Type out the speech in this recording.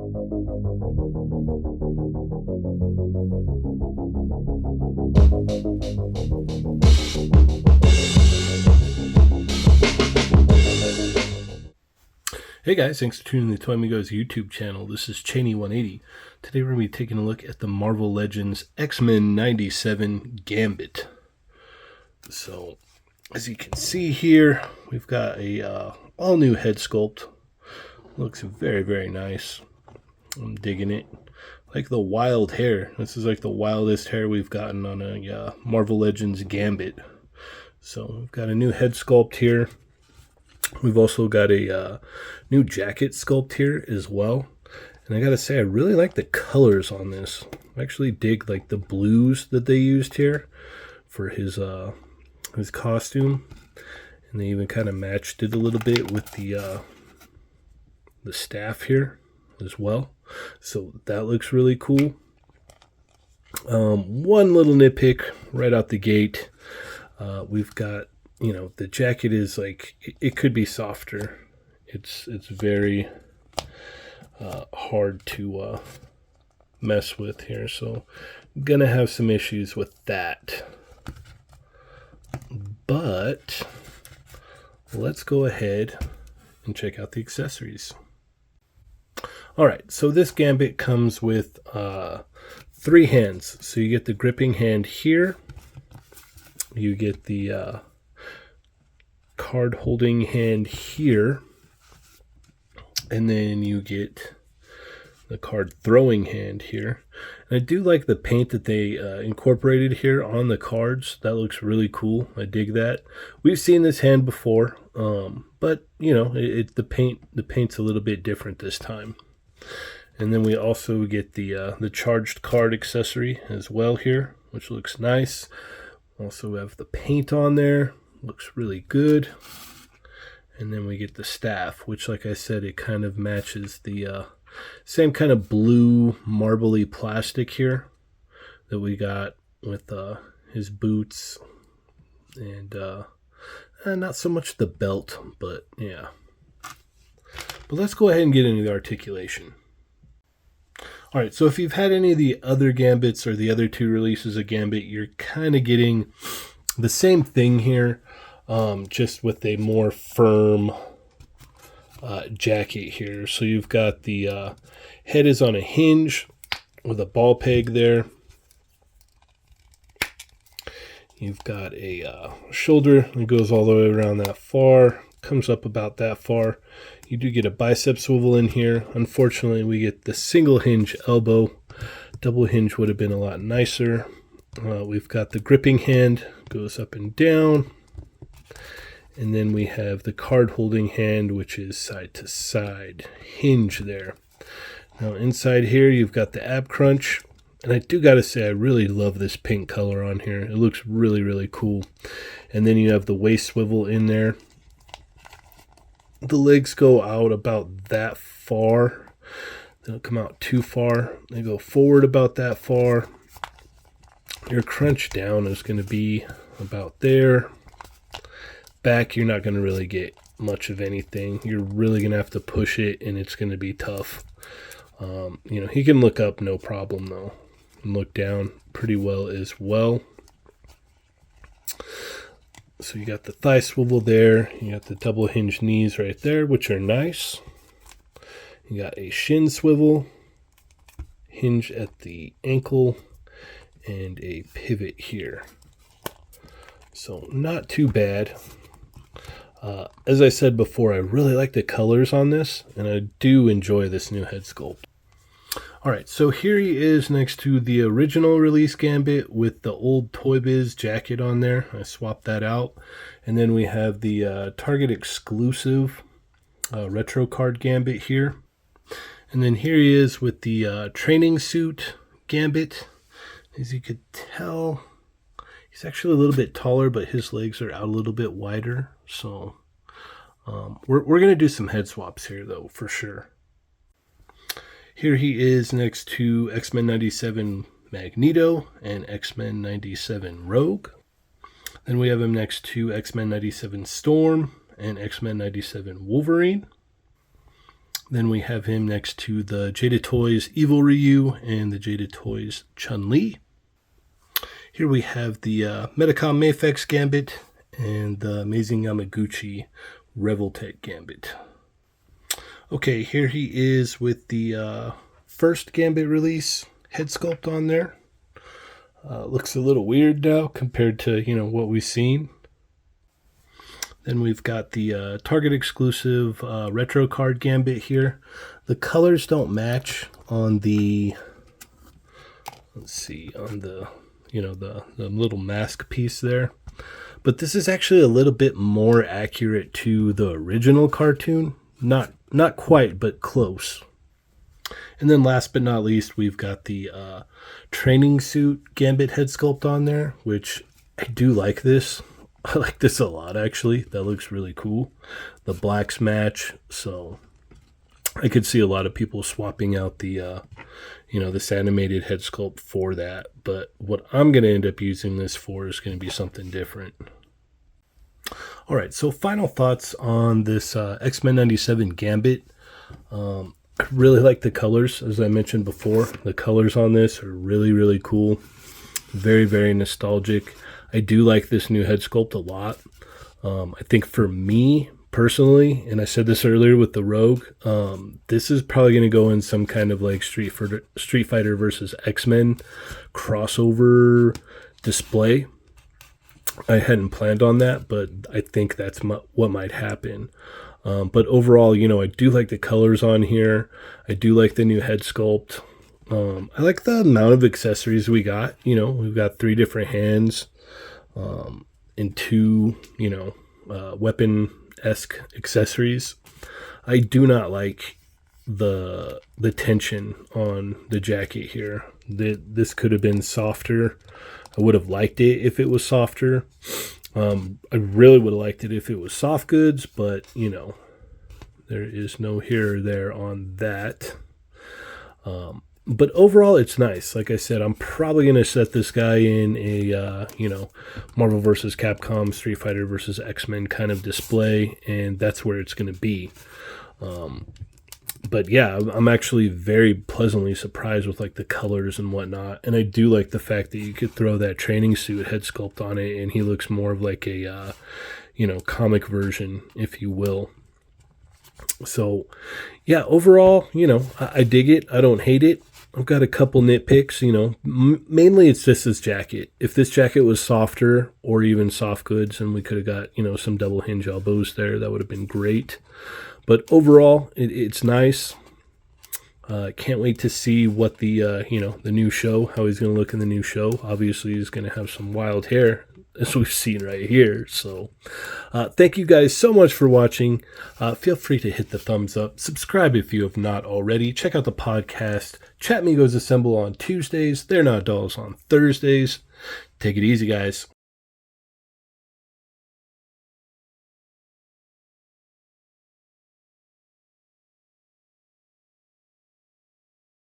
Hey guys, thanks for tuning in to Toy Amigos YouTube channel. This is Cheney180. Today we're going to be taking a look at the Marvel Legends X-Men 97 Gambit. So, as you can see here, we've got a all new head sculpt. Looks very, very nice. I'm digging it. Like the wild hair. This is like the wildest hair we've gotten on a Marvel Legends Gambit. So, we've got a new head sculpt here. We've also got a new jacket sculpt here as well. And I gotta say, I really like the colors on this. I actually dig like the blues that they used here for his costume. And they even kind of matched it a little bit with the staff here as well. So that looks really cool. One little nitpick right out the gate. We've got, you know, the jacket is like, it could be softer. It's very hard to mess with here, so I'm gonna have some issues with that. But let's go ahead and check out the accessories. Alright, so this Gambit comes with 3 hands. So you get the gripping hand here, you get the card holding hand here, and then you get the card throwing hand here. And I do like the paint that they incorporated here on the cards. That looks really cool. I dig that. We've seen this hand before, but you know, the paint's a little bit different this time. And then we also get the charged card accessory as well here, which looks nice. Also have the paint on there. Looks really good. And then we get the staff, which, like I said, it kind of matches the same kind of blue marbly plastic here that we got with his boots, and not so much the belt, but yeah. But let's go ahead and get into the articulation. Alright, so if you've had any of the other Gambits or the other 2 releases of Gambit, you're kind of getting the same thing here, just with a more firm jacket here. So you've got the head is on a hinge with a ball peg there. You've got a shoulder that goes all the way around that far, comes up about that far. You do get a bicep swivel in here. Unfortunately, we get the single hinge elbow. Double hinge would have been a lot nicer. We've got the gripping hand, goes up and down. And then we have the card holding hand, which is side to side hinge there. Now inside here, you've got the ab crunch. And I do got to say, I really love this pink color on here. It looks really, really cool. And then you have the waist swivel in there. The legs go out about that far. They don't come out too far. They go forward about that far. Your crunch down is going to be about there. Back, you're not going to really get much of anything. You're really going to have to push it, and it's going to be tough. You know, he can look up no problem, though, and look down pretty well as well. So you got the thigh swivel there. You got the double hinge knees right there, which are nice. You got a shin swivel, hinge at the ankle, and a pivot here. So not too bad. As I said before, I really like the colors on this, and I do enjoy this new head sculpt. Alright, so here he is next to the original release Gambit with the old Toy Biz jacket on there. I swapped that out. And then we have the Target exclusive retro card Gambit here. And then here he is with the training suit Gambit. As you could tell, he's actually a little bit taller, but his legs are out a little bit wider. So we're going to do some head swaps here, though, for sure. Here he is next to X-Men 97 Magneto and X-Men 97 Rogue. Then we have him next to X-Men 97 Storm and X-Men 97 Wolverine. Then we have him next to the Jada Toys Evil Ryu and the Jada Toys Chun-Li. Here we have the Medicom Mafex Gambit and the Amazing Yamaguchi Revoltech Gambit. Okay, here he is with the first Gambit release head sculpt on there. Looks a little weird now compared to, what we've seen. Then we've got the Target exclusive retro card Gambit here. The colors don't match on the, on the, the little mask piece there. But this is actually a little bit more accurate to the original cartoon. Not quite, but close. And then last but not least, we've got the training suit Gambit head sculpt on there, which I do like this. I like this a lot, actually. That looks really cool. The blacks match, so I could see a lot of people swapping out the, this animated head sculpt for that. But what I'm going to end up using this for is going to be something different. All right, so final thoughts on this X-Men 97 Gambit. I really like the colors, as I mentioned before. The colors on this are really, really cool. Very, very nostalgic. I do like this new head sculpt a lot. I think for me personally, and I said this earlier with the Rogue, this is probably going to go in some kind of like Street Fighter versus X-Men crossover display. I hadn't planned on that, but I think that's what might happen. But overall, I do like the colors on here. I do like the new head sculpt. I like the amount of accessories we got. We've got 3 different hands. And 2, weapon-esque accessories. I do not like the tension on the jacket here. This could have been softer. I would have liked it if it was softer. I really would have liked it if it was soft goods, but, there is no here or there on that. But overall, it's nice. Like I said, I'm probably going to set this guy in a, Marvel vs. Capcom, Street Fighter vs. X-Men kind of display, and that's where it's going to be. But yeah, I'm actually very pleasantly surprised with like the colors and whatnot. And I do like the fact that you could throw that training suit head sculpt on it, and he looks more of like a, comic version, if you will. So yeah, overall, I dig it. I don't hate it. I've got a couple nitpicks, mainly it's just this jacket. If this jacket was softer or even soft goods and we could have got, some double hinge elbows there, that would have been great. But overall, it's nice. Can't wait to see what the, the new show, how he's going to look in the new show. Obviously, he's going to have some wild hair, as we've seen right here. So thank you guys so much for watching. Feel free to hit the thumbs up. Subscribe if you have not already. Check out the podcast. Chat Migos Assemble on Tuesdays. They're Not Dolls on Thursdays. Take it easy, guys.